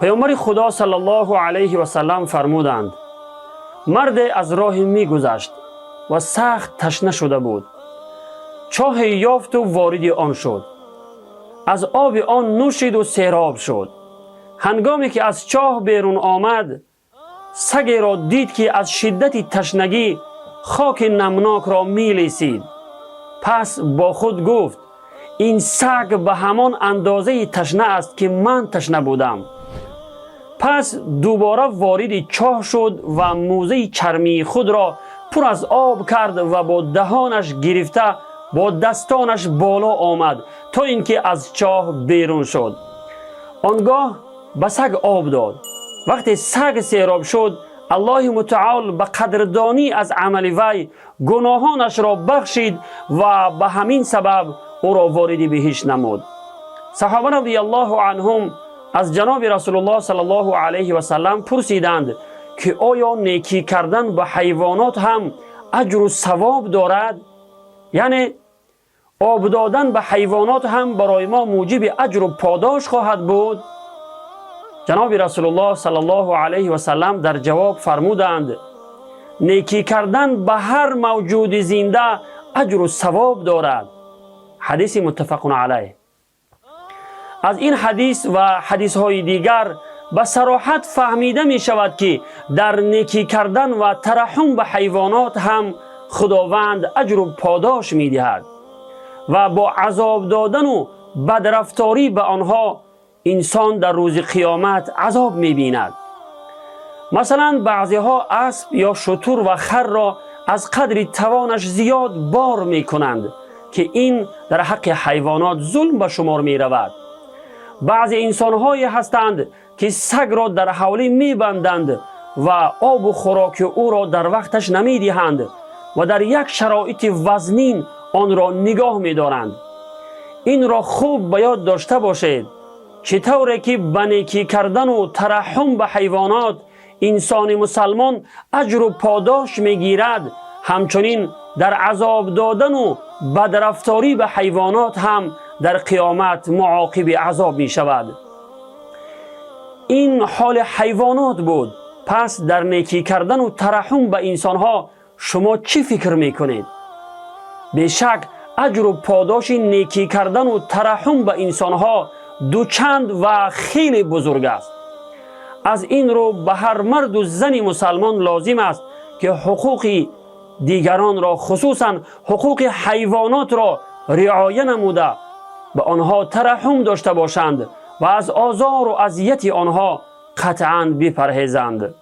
پیامبر خدا صلی الله علیه و سلم فرمودند مرد از راه می گذشت و سخت تشنه شده بود. چاه یافت و وارد آن شد. از آب آن نوشید و سیراب شد. هنگامی که از چاه بیرون آمد، سگی را دید که از شدت تشنگی خاک نمناک را می لیسید. پس با خود گفت این سگ به همان اندازه تشنه است که من تشنه بودم. پس دوباره وارد چاه شد و موزه چرمی خود را پر از آب کرد و با دهانش گرفته با دستانش بالا آمد تا اینکه از چاه بیرون شد. آنگاه به سگ آب داد. وقتی سگ سیراب شد، الله متعال به قدردانی از عمل وی گناهانش را بخشید و به همین سبب او را وارد بهشت نمود. صحابه رضی الله عنهم از جناب رسول الله صلی الله علیه و سلم پرسیدند که آیا نیکی کردن به حیوانات هم اجر و ثواب دارد؟ یعنی آب دادن به حیوانات هم برای ما موجب اجر و پاداش خواهد بود؟ جناب رسول الله صلی الله علیه و سلم در جواب فرمودند نیکی کردن به هر موجود زنده اجر و ثواب دارد. حدیث متفق علیه. از این حدیث و حدیث های دیگر به صراحت فهمیده می شود که در نیکی کردن و ترحم به حیوانات هم خداوند اجر و پاداش می دهد و با عذاب دادن و بدرفتاری به آنها انسان در روز قیامت عذاب می بیند. مثلا بعضی ها اسب یا شتر و خر را از قدر توانش زیاد بار می کنند که این در حق حیوانات ظلم به شمار می رود. بعضی انسان هایی هستند که سگ را در حوله می بندند و آب و خوراک او را در وقتش نمی دهند و در یک شرایط وزنین آن را نگاه می دارند. این را خوب به یاد داشته باشید چطوره که به نیکی کردن و ترحم به حیوانات انسان مسلمان اجر و پاداش می گیرد، همچنین در عذاب دادن و بدرفتاری به حیوانات هم در قیامت معاقب عذاب می شود. این حال حیوانات بود. پس در نیکی کردن و ترحم به انسان ها شما چی فکر می کنید؟ بیشک اجر و پاداش نیکی کردن و ترحم به انسان ها دوچند و خیلی بزرگ است. از این رو به هر مرد و زن مسلمان لازم است که حقوق دیگران را، خصوصا حقوق حیوانات را رعایت نموده به آنها ترحم داشته باشند و از آزار و اذیت آنها قطعاً بپرهیزند.